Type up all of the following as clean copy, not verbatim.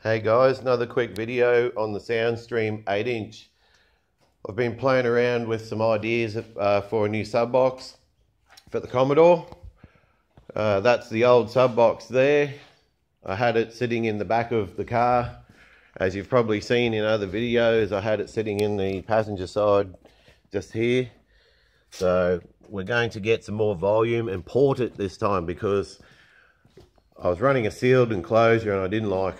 Hey guys, another quick video on the Soundstream 8-inch. I've been playing around with some ideas for a new sub box for the Commodore. That's the old sub box there. I had it sitting in the back of the car. As you've probably seen in other videos, I had it sitting in the passenger side just here. So we're going to get some more volume and port it this time because I was running a sealed enclosure and I didn't like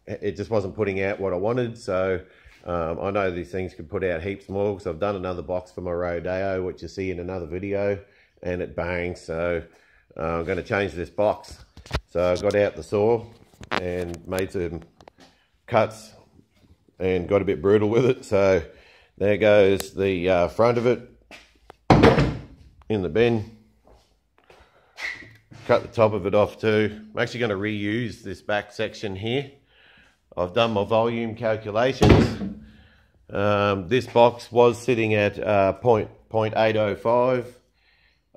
it, just wasn't putting out what I wanted. So I know these things could put out heaps more because I've done another box for my Rodeo, which you see in another video, and it bangs. So I'm going to change this box. So I got out the saw and made some cuts and got a bit brutal with it. So there goes the front of it in the bin. Cut the top of it off too. I'm actually going to reuse this back section here. I've done my volume calculations. This box was sitting at 0.805.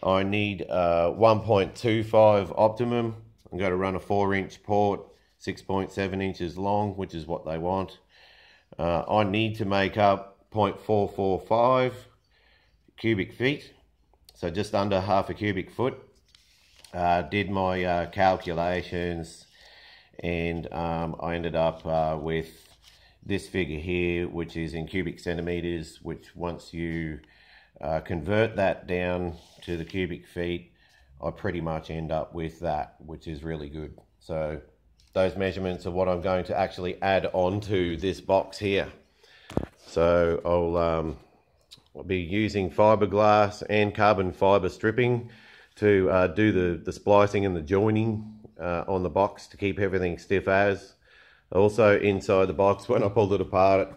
I need 1.25 optimum. I'm going to run a 4-inch port, 6.7 inches long, which is what they want. I need to make up 0.445 cubic feet, so just under half a cubic foot. Did my calculations, and I ended up with this figure here, which is in cubic centimeters, which once you convert that down to the cubic feet, I pretty much end up with that, which is really good. So those measurements are what I'm going to actually add onto this box here. So I'll be using fiberglass and carbon fiber stripping to do the splicing and the joining on the box to keep everything stiff as. Also inside the box, when I pulled it apart,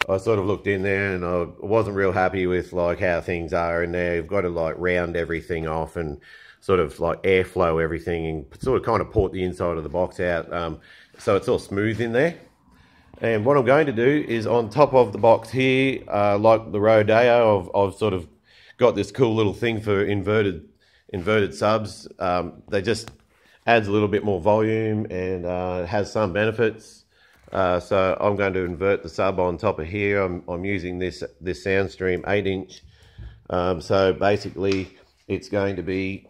I sort of looked in there and I wasn't real happy with like how things are in there. You've got to like round everything off and sort of like airflow everything and sort of kind of port the inside of the box out so it's all smooth in there. And what I'm going to do is on top of the box here, like the Rodeo, I've sort of got this cool little thing for inverted subs. They just adds a little bit more volume and has some benefits. So I'm going to invert the sub on top of here. I'm using this Soundstream 8-inch. So basically it's going to be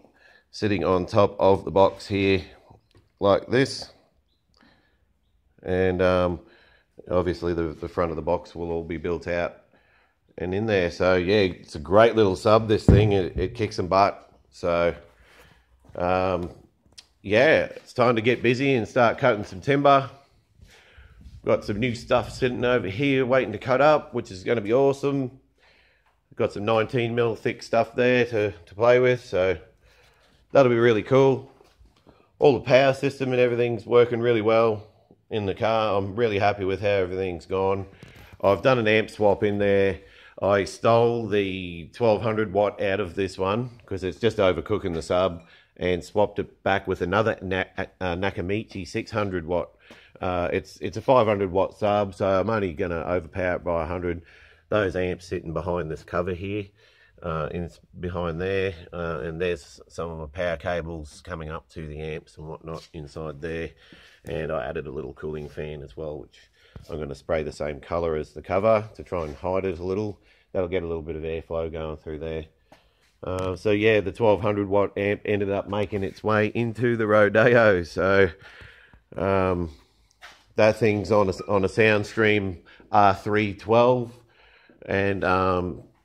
sitting on top of the box here like this. And obviously the front of the box will all be built out and in there. So yeah, it's a great little sub, this thing. It kicks some butt. So yeah, it's time to get busy and start cutting some timber. Got some new stuff sitting over here waiting to cut up, which is going to be awesome. Got some 19mm thick stuff there to play with, so that'll be really cool. All the power system and everything's working really well in the car. I'm really happy with how everything's gone. I've done an amp swap in there. I stole the 1200 watt out of this one because it's just overcooking the sub, and swapped it back with another Nakamichi 600 watt. It's a 500 watt sub, so I'm only going to overpower it by 100. Those amps sitting behind this cover here, behind there, and there's some of my power cables coming up to the amps and whatnot inside there. And I added a little cooling fan as well, which I'm going to spray the same color as the cover to try and hide it a little. That'll get a little bit of airflow going through there. So yeah, the 1200 watt amp ended up making its way into the Rodeo. So that thing's on a Soundstream r3.8, and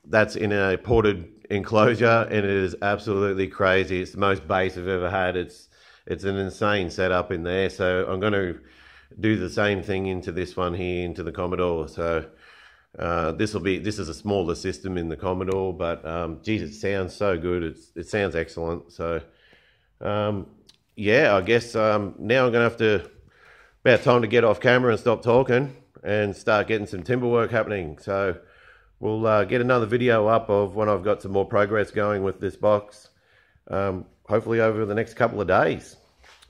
that's in a ported enclosure, and it is absolutely crazy. It's the most bass I've ever had. It's an insane setup in there. So I'm going to do the same thing into this one here, into the Commodore. So this is a smaller system in the Commodore, but geez, it sounds so good. It sounds excellent. So yeah, I guess now I'm gonna have to, about time to get off camera and stop talking and start getting some timber work happening. So we'll get another video up of when I've got some more progress going with this box, hopefully over the next couple of days.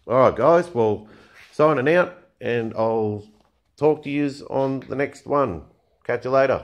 All right guys, well, signing out, and I'll talk to yous on the next one. Catch you later.